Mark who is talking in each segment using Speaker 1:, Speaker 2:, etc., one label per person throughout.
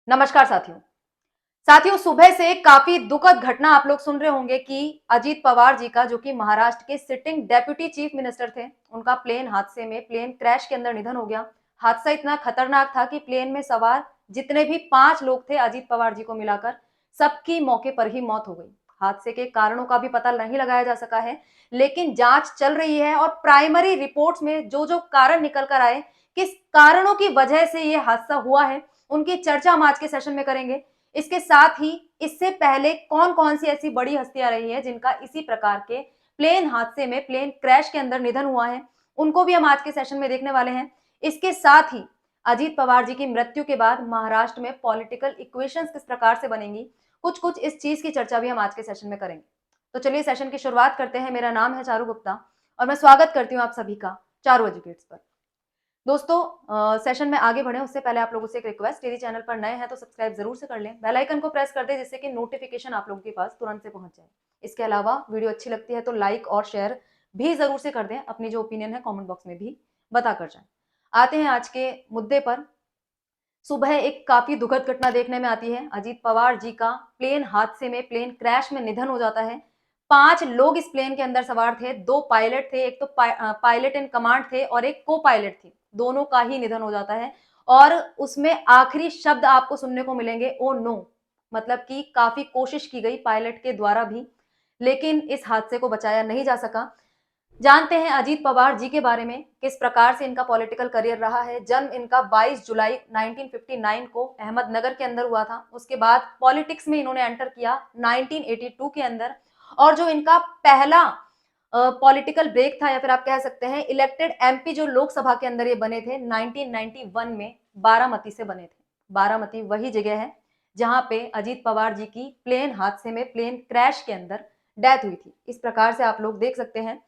Speaker 1: नमस्कार साथियों। साथियों, सुबह से काफी दुखद घटना आप लोग सुन रहे होंगे कि अजीत पवार जी का, जो कि महाराष्ट्र के सिटिंग डेप्यूटी चीफ मिनिस्टर थे, उनका प्लेन हादसे में, प्लेन क्रैश के अंदर निधन हो गया। हादसा इतना खतरनाक था कि प्लेन में सवार जितने भी 5 लोग थे अजीत पवार जी को मिलाकर, सबकी मौके पर ही मौत हो गई। हादसे के कारणों का भी पता नहीं लगाया जा सका है, लेकिन जांच चल रही है और प्राइमरी रिपोर्ट्स में जो जो कारण निकल कर आए, किस कारणों की वजह से ये हादसा हुआ है, उनकी चर्चा हम आज के सेशन में करेंगे। इसके साथ ही इससे पहले कौन-कौन सी ऐसी बड़ी हस्तियां रही हैं जिनका इसी प्रकार के प्लेन हादसे में, प्लेन क्रैश के अंदर निधन हुआ है, उनको भी हम आज के सेशन में देखने वाले हैं। इसके साथ ही अजीत पवार जी की मृत्यु के बाद महाराष्ट्र में पॉलिटिकल इक्वेशंस किस प्रकार से बनेंगी, कुछ-कुछ इस चीज की चर्चा भी हम आज के सेशन में करेंगे। तो चलिए सेशन की शुरुआत करते हैं। मेरा नाम है चारू गुप्ता और मैं स्वागत करती हूँ आप सभी का चारू एजुकेट्स पर। दोस्तों, सेशन में आगे बढ़े उससे पहले आप लोगों से एक रिक्वेस्ट, यदि चैनल पर नए हैं तो सब्सक्राइब जरूर से कर लें, बेल आइकन को प्रेस कर दें जिससे कि नोटिफिकेशन आप लोगों के पास तुरंत से पहुंच जाए। इसके अलावा वीडियो अच्छी लगती है तो लाइक और शेयर भी जरूर से कर दें, अपनी जो ओपिनियन है कमेंट बॉक्स में भी बता कर जाएं। आते हैं आज के मुद्दे पर। सुबह एक काफी दुखद घटना देखने में आती है। अजीत पवार जी का प्लेन हादसे में, प्लेन क्रैश में निधन हो जाता है। 5 लोग इस प्लेन के अंदर सवार थे, 2 पायलट थे, एक तो पायलट इन कमांड थे और एक को पायलट थी। दोनों का ही निधन हो जाता है और उसमें आखिरी शब्द आपको सुनने को मिलेंगे, ओ नो। मतलब कि काफी कोशिश की गई पायलट के द्वारा भी, लेकिन इस हादसे को बचाया नहीं जा सका। जानते हैं अजीत पवार जी के बारे में, किस प्रकार से इनका पॉलिटिकल करियर रहा है। जन्म इनका 22 जुलाई 1959 को अहमदनगर के अंदर हुआ था। उसके बाद पॉलिटिक्स में इन्होंने एंटर किया 1982 के अंदर, और जो इनका पहला पॉलिटिकल ब्रेक था, या फिर आप कह सकते हैं इलेक्टेड एमपी जो लोकसभा के अंदर ये बने थे 1991 में, बारामती से बने थे। बारामती वही जगह है जहां पे अजीत पवार जी की प्लेन हादसे में, प्लेन क्रैश के अंदर डेथ हुई थी। इस प्रकार से आप लोग देख सकते हैं,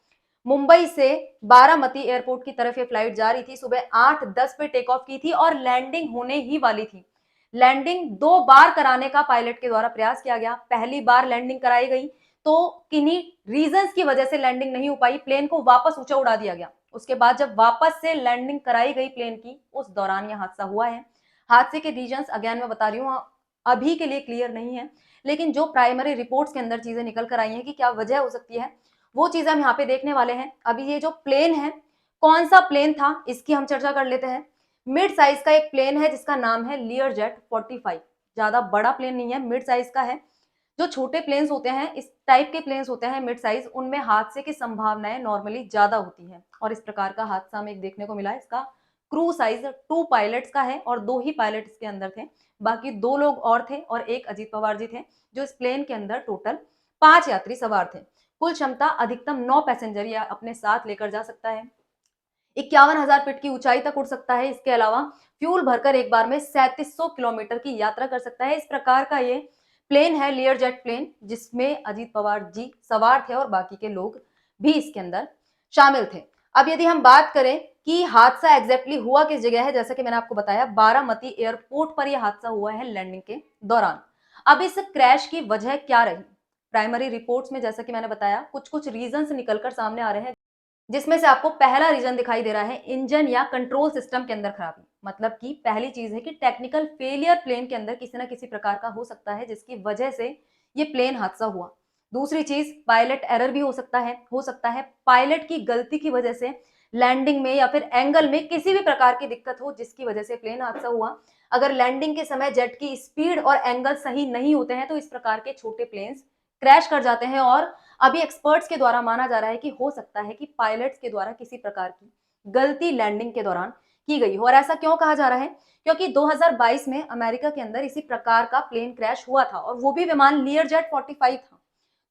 Speaker 1: मुंबई से बारामती एयरपोर्ट की तरफ ये फ्लाइट जा रही थी। सुबह 8:10 पे टेक ऑफ की थी और लैंडिंग होने ही वाली थी। लैंडिंग 2 बार कराने का पायलट के द्वारा प्रयास किया गया। पहली बार लैंडिंग कराई गई तो किन्हीं रीजंस की वजह से लैंडिंग नहीं हो पाई, प्लेन को वापस ऊंचा उड़ा दिया गया। उसके बाद जब वापस से लैंडिंग कराई गई प्लेन की, उस दौरान यह हादसा हुआ है। हादसे के रीजंस अगेन मैं बता रही हूँ, अभी के लिए क्लियर नहीं है, लेकिन जो प्राइमरी रिपोर्ट्स के अंदर चीजें निकल कर आई हैं कि क्या वजह हो सकती है, वो चीज हम यहाँ पे देखने वाले हैं। अभी ये जो प्लेन है, कौन सा प्लेन था इसकी हम चर्चा कर लेते हैं। मिड साइज का एक प्लेन है जिसका नाम है लियरजेट 45। ज्यादा बड़ा प्लेन नहीं है, मिड साइज का है। जो छोटे प्लेन्स होते हैं, इस टाइप के प्लेन्स होते हैं मिड साइज, उनमें हादसे की संभावनाएं नॉर्मली ज्यादा होती हैं और इस प्रकार का हादसा हमें देखने को मिला है। इसका क्रू साइज 2 पायलट्स का है और 2 ही पायलट इसके अंदर थे। बाकी 2 लोग और थे और एक अजीत पवार जी थे, जो इस प्लेन के अंदर टोटल 5 यात्री सवार थे। कुल क्षमता अधिकतम 9 पैसेंजर या अपने साथ लेकर जा सकता है। 51,000 फीट की ऊंचाई तक उड़ सकता है। इसके अलावा फ्यूल भरकर एक बार में 3700 किलोमीटर की यात्रा कर सकता है। इस प्रकार का ये प्लेन है, लियरजेट प्लेन, जिसमें अजीत पवार जी सवार थे और बाकी के लोग भी इसके अंदर शामिल थे। अब यदि हम बात करें कि हादसा एग्जैक्टली हुआ किस जगह है, जैसा कि मैंने आपको बताया बारामती एयरपोर्ट पर यह हादसा हुआ है लैंडिंग के दौरान। अब इस क्रैश की वजह क्या रही, प्राइमरी रिपोर्ट्स में जैसा कि मैंने बताया कुछ कुछ रीजंस निकलकर सामने आ रहे हैं, जिसमें से आपको पहला रीजन दिखाई दे रहा है इंजन या कंट्रोल सिस्टम के अंदर खराबी। मतलब कि पहली चीज है कि टेक्निकल फेलियर प्लेन के अंदर किसी ना किसी प्रकार का हो सकता है, जिसकी वजह से ये प्लेन हादसा हुआ। दूसरी चीज पायलट एरर भी हो सकता है पायलट की गलती की वजह से लैंडिंग में या फिर एंगल में किसी भी प्रकार की दिक्कत हो, जिसकी वजह से प्लेन हादसा हुआ। अगर लैंडिंग के समय जेट की स्पीड और एंगल सही नहीं होते हैं तो इस प्रकार के छोटे प्लेन्स क्रैश कर जाते हैं। और अभी एक्सपर्ट्स के द्वारा माना जा रहा है कि हो सकता है कि पायलट्स के द्वारा किसी प्रकार की गलती लैंडिंग के दौरान की गई हो। और ऐसा क्यों कहा जा रहा है, क्योंकि 2022 में अमेरिका के अंदर इसी प्रकार का प्लेन क्रैश हुआ था और वो भी विमान लियरजेट 45 था।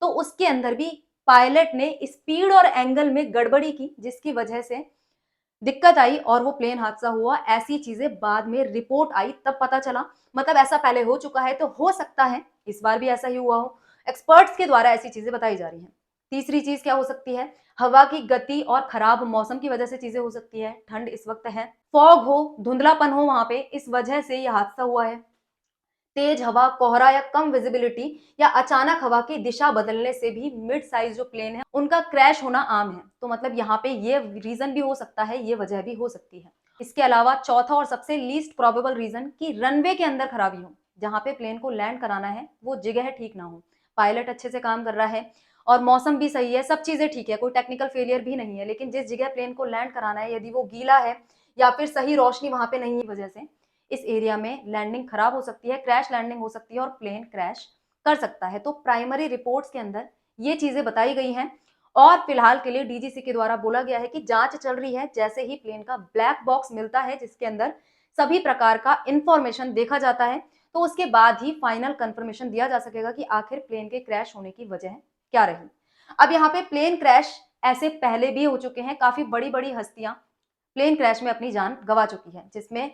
Speaker 1: तो उसके अंदर भी पायलट ने स्पीड और एंगल में गड़बड़ी की, जिसकी वजह से दिक्कत आई और वो प्लेन हादसा हुआ। ऐसी चीजें बाद में रिपोर्ट आई तब पता चला। मतलब ऐसा पहले हो चुका है तो हो सकता है इस बार भी ऐसा ही हुआ हो। एक्सपर्ट्स के द्वारा ऐसी चीजें बताई जा रही हैं। तीसरी चीज क्या हो सकती है, हवा की गति और खराब मौसम की वजह से चीजें हो सकती है। ठंड इस वक्त है, फॉग हो, धुंधलापन हो वहां पे, इस वजह से यह हादसा हुआ है। तेज हवा, कोहरा या कम विजिबिलिटी या अचानक हवा की दिशा बदलने से भी मिड साइज जो प्लेन है उनका क्रैश होना आम है। तो मतलब यहाँ पे ये रीजन भी हो सकता है, ये वजह भी हो सकती है। इसके अलावा चौथा और सबसे लीस्ट प्रोबेबल रीजन कि रनवे के अंदर खराबी हो, जहां पे प्लेन को लैंड कराना है वो जगह ठीक ना हो, पायलट अच्छे से काम कर रहा है और मौसम भी सही है, सब चीजें ठीक है, कोई टेक्निकल फेलियर भी नहीं है, लेकिन जिस जगह प्लेन को लैंड कराना है यदि वो गीला है या फिर सही रोशनी वहां पे नहीं है, वजह से इस एरिया में लैंडिंग खराब हो सकती है, क्रैश लैंडिंग हो सकती है और प्लेन क्रैश कर सकता है। तो प्राइमरी रिपोर्ट्स के अंदर ये चीजें बताई गई हैं और फिलहाल के लिए डीजीसी के द्वारा बोला गया है कि जांच चल रही है, जैसे ही प्लेन का ब्लैक बॉक्स मिलता है जिसके अंदर सभी प्रकार का इंफॉर्मेशन देखा जाता है, तो उसके बाद ही फाइनल कंफर्मेशन दिया जा सकेगा कि आखिर प्लेन के क्रैश होने की वजह क्या रही। अब यहाँ पे प्लेन क्रैश ऐसे पहले भी हो चुके हैं, काफी बड़ी बड़ी हस्तियां प्लेन क्रैश में अपनी जान गंवा चुकी है, जिसमें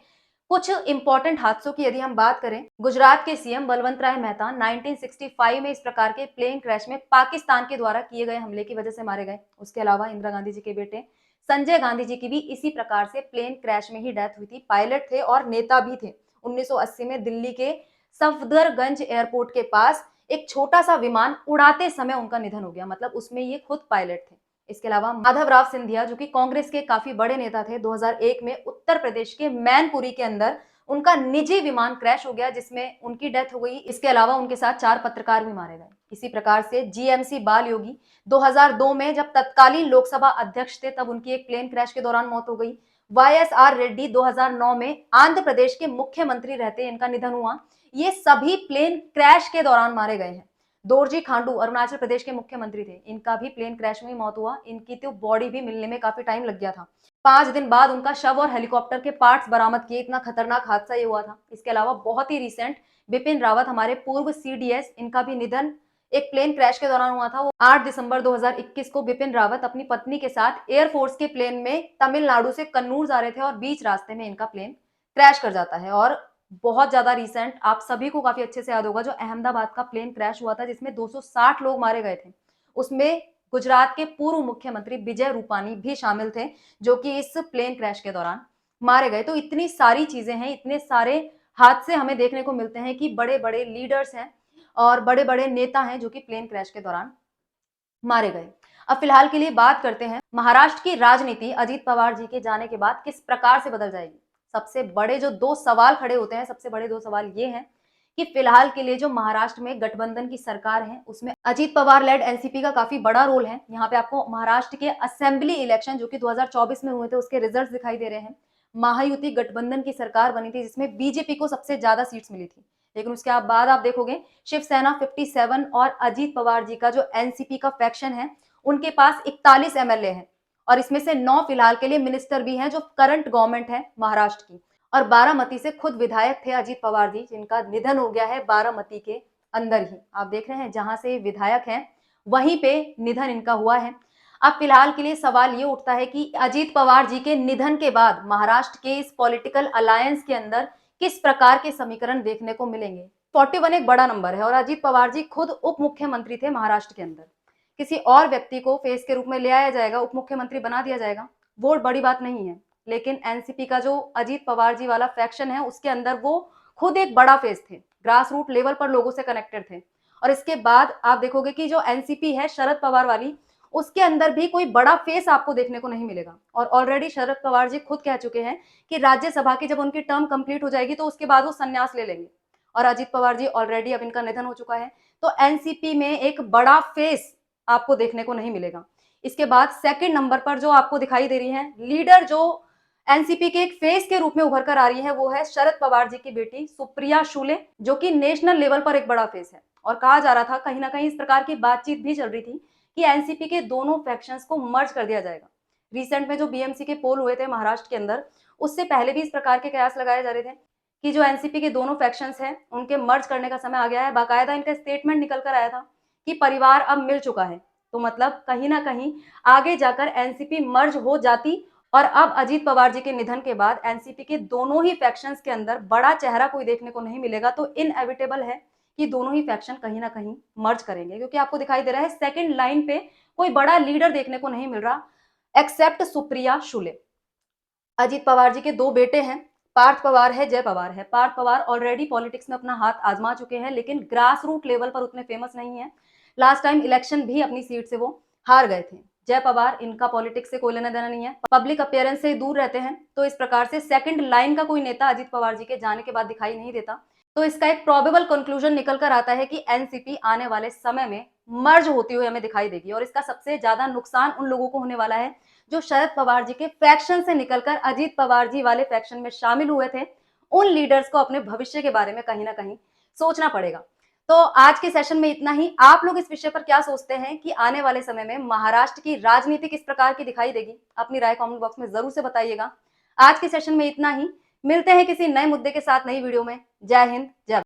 Speaker 1: कुछ इंपॉर्टेंट हादसों की यदि हम बात करें, गुजरात के सीएम बलवंत राय मेहता 1965 में इस प्रकार के प्लेन क्रैश में पाकिस्तान के द्वारा किए गए हमले की वजह से मारे गए। उसके अलावा इंदिरा गांधी जी के बेटे संजय गांधी जी की भी इसी प्रकार से प्लेन क्रैश में ही डेथ हुई थी। पायलट थे और नेता भी थे। 1980 में दिल्ली के सफदरगंज एयरपोर्ट के पास एक छोटा सा विमान उड़ाते समय उनका निधन हो गया, मतलब उसमें ये खुद पायलट थे। इसके अलावा माधवराव सिंधिया जो कि कांग्रेस के काफी बड़े नेता थे, 2001 में उत्तर प्रदेश के मैनपुरी के अंदर उनका निजी विमान क्रैश हो गया जिसमें उनकी डेथ हो गई। इसके अलावा उनके साथ 4 पत्रकार भी मारे गए। इसी प्रकार से जीएमसी बाल योगी 2002 में जब तत्कालीन लोकसभा अध्यक्ष थे तब उनकी एक प्लेन क्रैश के दौरान मौत हो गई। वाईएसआर रेड्डी 2009 में आंध्र प्रदेश के मुख्यमंत्री रहते इनका निधन हुआ। ये सभी प्लेन क्रैश के दौरान मारे गए हैं। दोरजी खांडू अरुणाचल प्रदेश के मुख्यमंत्री थे, इनका भी प्लेन क्रैश में ही मौत हुआ। इनकी तो बॉडी भी मिलने में काफी टाइम लग गया था। 5 दिन बाद उनका शव और हेलीकॉप्टर के पार्ट्स बरामद किए, इतना खतरनाक हादसा ये हुआ था। इसके अलावा बहुत ही रिसेंट बिपिन रावत हमारे पूर्व सीडीएस, इनका भी निधन एक प्लेन क्रैश के दौरान हुआ था। वो 8 दिसंबर 2021 को बिपिन रावत अपनी पत्नी के साथ एयरफोर्स के प्लेन में तमिलनाडु से कन्नूर जा रहे थे और बीच रास्ते में इनका प्लेन क्रैश कर जाता है। और बहुत ज्यादा रिसेंट आप सभी को काफी अच्छे से याद होगा जो अहमदाबाद का प्लेन क्रैश हुआ था जिसमें 260 लोग मारे गए थे, उसमें गुजरात के पूर्व मुख्यमंत्री विजय रूपानी भी शामिल थे जो कि इस प्लेन क्रैश के दौरान मारे गए। तो इतनी सारी चीजें हैं, इतने सारे हादसे हमें देखने को मिलते हैं कि बड़े बड़े लीडर्स हैं और बड़े बड़े नेता हैं जो कि प्लेन क्रैश के दौरान मारे गए। अब फिलहाल के लिए बात करते हैं महाराष्ट्र की राजनीति अजीत पवार जी के जाने के बाद किस प्रकार से बदल जाएगी। सबसे बड़े जो 2 सवाल खड़े होते हैं, सबसे बड़े 2 सवाल ये हैं कि फिलहाल के लिए जो महाराष्ट्र में गठबंधन की सरकार है उसमें अजीत पवार लेड एनसीपी का काफी बड़ा रोल है। यहाँ पे आपको महाराष्ट्र के असेंबली इलेक्शन जो कि 2024 में हुए थे उसके रिजल्ट दिखाई दे रहे हैं। महायुति गठबंधन की सरकार बनी थी जिसमें बीजेपी को सबसे ज्यादा सीट्स मिली थी, लेकिन उसके बाद आप देखोगे शिवसेना 57 और अजीत पवार जी का जो एनसीपी का फैक्शन है उनके पास 41 एमएलए हैं और इसमें से 9 फिलहाल के लिए मिनिस्टर भी हैं जो करंट गवर्नमेंट है महाराष्ट्र की। और बारामती से खुद विधायक थे अजीत पवार जी जिनका निधन हो गया है बारामती के अंदर ही। आप देख रहे हैं जहां से विधायक हैं वहीं पे निधन इनका हुआ है। अब फिलहाल के लिए सवाल ये उठता है कि अजीत पवार जी के निधन के बाद महाराष्ट्र के इस पॉलिटिकल अलायंस के अंदर किस प्रकार के समीकरण देखने को मिलेंगे। 41 एक बड़ा नंबर है और अजीत पवार जी खुद उप मुख्यमंत्री थे महाराष्ट्र के अंदर। किसी और व्यक्ति को फेस के रूप में ले आया जाएगा, उप मुख्यमंत्री बना दिया जाएगा, वो बड़ी बात नहीं है। लेकिन एनसीपी का जो अजीत पवार जी वाला फैक्शन है उसके अंदर वो खुद एक बड़ा फेस थे, ग्रास रूट लेवल पर लोगों से कनेक्टेड थे। और इसके बाद आप देखोगे कि जो एनसीपी है शरद पवार वाली, उसके अंदर भी कोई बड़ा फेस आपको देखने को नहीं मिलेगा। और ऑलरेडी शरद पवार जी खुद कह चुके हैं कि राज्यसभा की जब उनकी टर्म कंप्लीट हो जाएगी तो उसके बाद वो संन्यास ले लेंगे। और अजीत पवार जी ऑलरेडी अब इनका निधन हो चुका है, तो एनसीपी में एक बड़ा फेस आपको देखने को नहीं मिलेगा। इसके बाद सेकंड नंबर पर जो आपको दिखाई दे रही है लीडर, जो एनसीपी के एक फेस के रूप में उभर कर आ रही है, वो है शरद पवार जी की बेटी सुप्रिया शुले, जो कि नेशनल लेवल पर एक बड़ा फेस है। और कहा जा रहा था, कहीं ना कहीं इस प्रकार की बातचीत भी चल रही थी कि एनसीपी के दोनों फैक्शंस को मर्ज कर दिया जाएगा। रिसेंट में जो बीएमसी के पोल हुए थे महाराष्ट्र के अंदर, उससे पहले भी इस प्रकार के कयास लगाए जा रहे थे कि जो एनसीपी के दोनों फैक्शंस हैं उनके मर्ज करने का समय आ गया है। बाकायदा इनका स्टेटमेंट निकल कर आया था कि परिवार अब मिल चुका है। तो मतलब कहीं ना कहीं आगे जाकर एनसीपी मर्ज हो जाती। और अब अजीत पवार जी के निधन के बाद एनसीपी के दोनों ही फैक्शंस के अंदर बड़ा चेहरा कोई देखने को नहीं मिलेगा। तो इनएविटेबल है कि दोनों ही फैक्शन कहीं ना कहीं मर्ज करेंगे, क्योंकि आपको दिखाई दे रहा है सेकंड लाइन पे कोई बड़ा लीडर देखने को नहीं मिल रहा एक्सेप्ट सुप्रिया शुले। अजीत पवार जी के 2 बेटे हैं, पार्थ पवार है, जय पवार है। पार्थ पवार ऑलरेडी पॉलिटिक्स में अपना हाथ आजमा चुके हैं लेकिन ग्रास रूट लेवल पर उतने फेमस नहीं है। लास्ट टाइम इलेक्शन भी अपनी सीट से वो हार गए थे। जय पवार, इनका पॉलिटिक्स से कोई लेना देना नहीं है, पब्लिक अपीयरेंस से दूर रहते हैं, तो इस प्रकार से सेकंड लाइन का कोई नेता अजीत पवार जी के जाने के बाद दिखाई नहीं देता। तो इसका एक प्रोबेबल कंक्लूजन निकल कर आता है कि एनसीपी आने वाले समय में मर्ज होती हुई हमें दिखाई देगी, और इसका सबसे ज्यादा नुकसान उन लोगों को होने वाला है जो शरद पवार जी के फैक्शन से निकलकर अजीत पवार जी वाले फैक्शन में शामिल हुए थे। उन लीडर्स को अपने भविष्य के बारे में कहीं ना कहीं सोचना पड़ेगा। तो आज के सेशन में इतना ही। आप लोग इस विषय पर क्या सोचते हैं कि आने वाले समय में महाराष्ट्र की राजनीति किस प्रकार की दिखाई देगी? अपनी राय कमेंट बॉक्स में जरूर से बताइएगा। आज के सेशन में इतना ही। मिलते हैं किसी नए मुद्दे के साथ नई वीडियो में। जय हिंद, जय